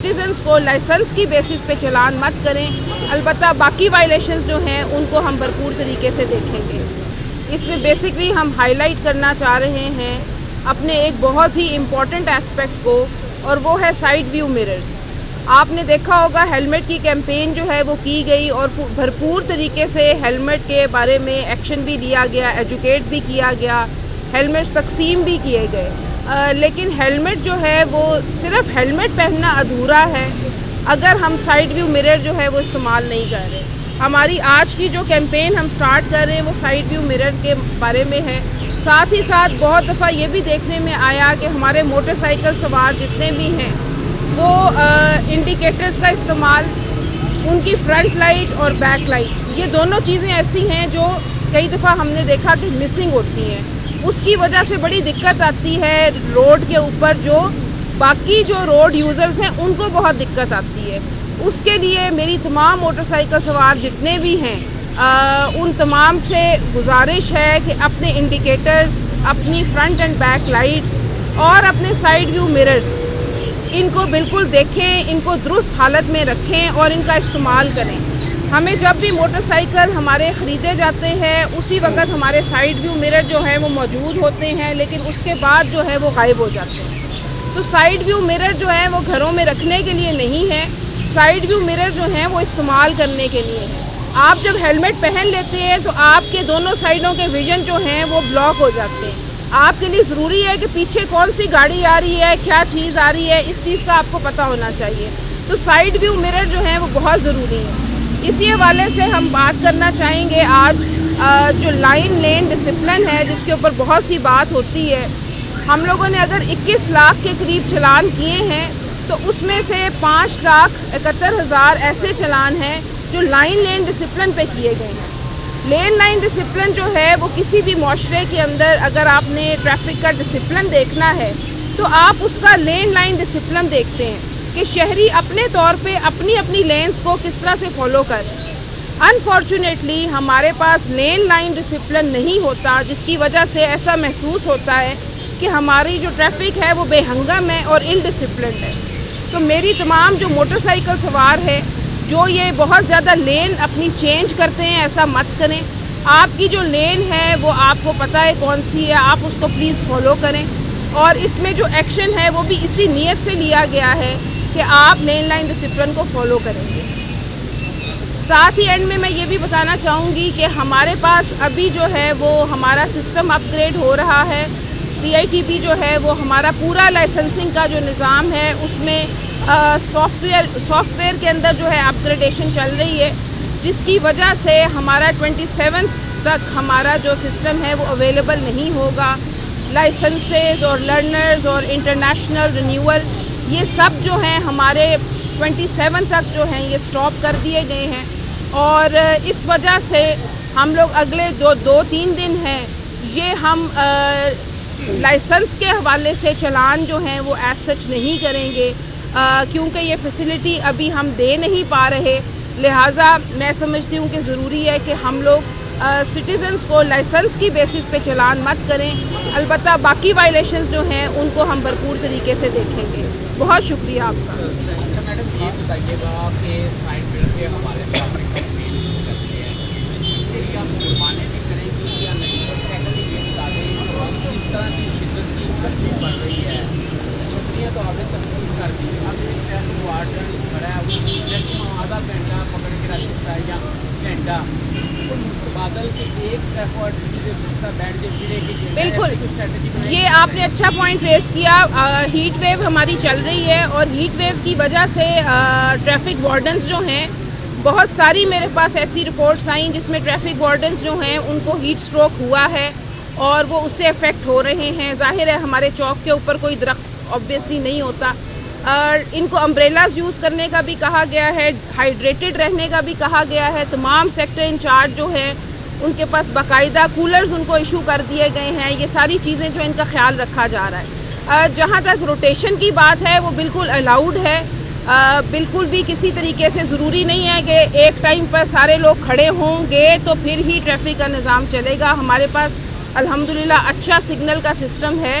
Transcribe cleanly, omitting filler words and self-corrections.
Citizens کو licence کی basis پہ چلان مت کریں، البتہ باقی وائلیشنز جو ہیں ان کو ہم بھرپور طریقے سے دیکھیں گے۔ اس میں بیسکلی ہم ہائی لائٹ کرنا چاہ رہے ہیں اپنے ایک بہت ہی امپورٹنٹ ایسپیکٹ کو، اور وہ ہے سائیڈ ویو مررز۔ آپ نے دیکھا ہوگا ہیلمٹ کی کیمپین جو ہے وہ کی گئی اور بھرپور طریقے سے ہیلمٹ کے بارے میں ایکشن بھی لیا گیا، ایجوکیٹ بھی کیا گیا، ہیلمٹس تقسیم بھی کیے گئے، لیکن ہیلمٹ جو ہے وہ صرف ہیلمٹ پہننا ادھورا ہے اگر ہم سائیڈ ویو مرر جو ہے وہ استعمال نہیں کر رہے۔ ہماری آج کی جو کیمپین ہم سٹارٹ کر رہے ہیں وہ سائیڈ ویو مرر کے بارے میں ہے۔ ساتھ ہی ساتھ بہت دفعہ یہ بھی دیکھنے میں آیا کہ ہمارے موٹر سائیکل سوار جتنے بھی ہیں وہ انڈیکیٹرز کا استعمال، ان کی فرنٹ لائٹ اور بیک لائٹ، یہ دونوں چیزیں ایسی ہیں جو کئی دفعہ ہم نے دیکھا کہ مسنگ ہوتی ہیں۔ اس کی وجہ سے بڑی دقت آتی ہے روڈ کے اوپر، جو باقی جو روڈ یوزرز ہیں ان کو بہت دقت آتی ہے۔ اس کے لیے میری تمام موٹر سائیکل سوار جتنے بھی ہیں ان تمام سے گزارش ہے کہ اپنے انڈیکیٹرز، اپنی فرنٹ اینڈ بیک لائٹس اور اپنے سائیڈ ویو مررز ان کو بالکل دیکھیں، ان کو درست حالت میں رکھیں اور ان کا استعمال کریں۔ ہمیں جب بھی موٹر سائیکل ہمارے خریدے جاتے ہیں اسی وقت ہمارے سائیڈ ویو مرر جو ہیں وہ موجود ہوتے ہیں، لیکن اس کے بعد جو ہے وہ غائب ہو جاتے ہیں۔ تو سائیڈ ویو مرر جو ہیں وہ گھروں میں رکھنے کے لیے نہیں ہے، سائیڈ ویو مرر جو ہیں وہ استعمال کرنے کے لیے ہیں۔ آپ جب ہیلمٹ پہن لیتے ہیں تو آپ کے دونوں سائیڈوں کے ویژن جو ہیں وہ بلاک ہو جاتے ہیں۔ آپ کے لیے ضروری ہے کہ پیچھے کون سی گاڑی آ رہی ہے، کیا چیز آ رہی ہے، اس چیز کا آپ کو پتہ ہونا چاہیے۔ تو سائیڈ ویو مرر جو ہیں وہ بہت ضروری ہے۔ اسی حوالے سے ہم بات کرنا چاہیں گے آج جو لائن لین ڈسپلن ہے جس کے اوپر بہت سی بات ہوتی ہے۔ ہم لوگوں نے اگر 21 لاکھ کے قریب چلان کیے ہیں تو اس میں سے 5,71,000 ایسے چلان ہیں جو لائن لین ڈسپلن پہ کیے گئے ہیں۔ لین لائن ڈسپلن جو ہے وہ کسی بھی معاشرے کے اندر اگر آپ نے ٹریفک کا ڈسپلن دیکھنا ہے تو آپ اس کا لین لائن ڈسپلن دیکھتے ہیں کہ شہری اپنے طور پہ اپنی اپنی لینز کو کس طرح سے فالو کریں۔ انفارچونیٹلی ہمارے پاس لین لائن ڈسپلن نہیں ہوتا، جس کی وجہ سے ایسا محسوس ہوتا ہے کہ ہماری جو ٹریفک ہے وہ بے ہنگم ہے اور ان ڈسپلنڈ ہے۔ تو میری تمام جو موٹر سائیکل سوار ہے جو یہ بہت زیادہ لین اپنی چینج کرتے ہیں، ایسا مت کریں۔ آپ کی جو لین ہے وہ آپ کو پتہ ہے کون سی ہے، آپ اس کو پلیز فالو کریں، اور اس میں جو ایکشن ہے وہ بھی اسی نیت سے لیا گیا ہے کہ آپ لین لائن ڈسپلن کو فالو کریں گے۔ ساتھ ہی اینڈ میں یہ بھی بتانا چاہوں گی کہ ہمارے پاس ابھی جو ہے وہ ہمارا سسٹم اپ گریڈ ہو رہا ہے۔ PITB جو ہے وہ ہمارا پورا لائسنسنگ کا جو نظام ہے اس میں سافٹ ویئر کے اندر جو ہے اپ گریڈیشن چل رہی ہے، جس کی وجہ سے ہمارا 27 تک ہمارا جو سسٹم ہے وہ اویلیبل نہیں ہوگا۔ لائسنسز اور لرنرز اور انٹرنیشنل رینیول یہ سب جو ہیں ہمارے 27 تک جو ہیں یہ سٹاپ کر دیے گئے ہیں، اور اس وجہ سے ہم لوگ اگلے 2-3 دن ہیں یہ ہم لائسنس کے حوالے سے چلان جو ہیں وہ ایز سچ نہیں کریں گے، کیونکہ یہ فیسلٹی ابھی ہم دے نہیں پا رہے۔ لہٰذا میں سمجھتی ہوں کہ ضروری ہے کہ ہم لوگ سٹیزنز کو لائسنس کی بیسس پہ چلان مت کریں، البتہ باقی وائلیشنز جو ہیں ان کو ہم بھرپور طریقے سے دیکھیں گے۔ بہت شکریہ آپ کا۔ اچھا میڈم یہ بتائیے گا کہ سائڈ مرر کے حوالے سے آپ کیمپین شروع کرتے ہیں، اس کے لیے آپ جرمانے بھی کریں گے یا نہیں؟ اور سیکنڈلی یہ بتا دیں کس طرح کی شدت کی گرمی پڑ رہی ہے، چھٹیاں تو آپ نے تقسیم کر دی، اب ایک ٹریفک وارڈن کھڑا ہے وہ میکسیمم آدھا گھنٹہ پکڑ کے رکھ سکتا ہے یا گھنٹہ، بادل کے ایک ٹریفک وارڈن سے دوسرا بیٹھ کے پھرے کی بالکل یہ آپ نے اچھا پوائنٹ ریز کیا۔ ہیٹ ویو ہماری چل رہی ہے اور ہیٹ ویو کی وجہ سے ٹریفک وارڈنز جو ہیں بہت ساری میرے پاس ایسی رپورٹس آئیں جس میں ٹریفک وارڈنز جو ہیں ان کو ہیٹ سٹروک ہوا ہے اور وہ اس سے افیکٹ ہو رہے ہیں۔ ظاہر ہے ہمارے چوک کے اوپر کوئی درخت آبویسلی نہیں ہوتا، اور ان کو امبریلاز یوز کرنے کا بھی کہا گیا ہے، ہائیڈریٹڈ رہنے کا بھی کہا گیا ہے۔ تمام سیکٹر انچارج جو ہیں ان کے پاس باقاعدہ کولرز ان کو ایشو کر دیے گئے ہیں۔ یہ ساری چیزیں جو ان کا خیال رکھا جا رہا ہے۔ جہاں تک روٹیشن کی بات ہے وہ بالکل الاؤڈ ہے، بالکل بھی کسی طریقے سے ضروری نہیں ہے کہ ایک ٹائم پر سارے لوگ کھڑے ہوں گے تو پھر ہی ٹریفک کا نظام چلے گا۔ ہمارے پاس الحمدللہ اچھا سگنل کا سسٹم ہے،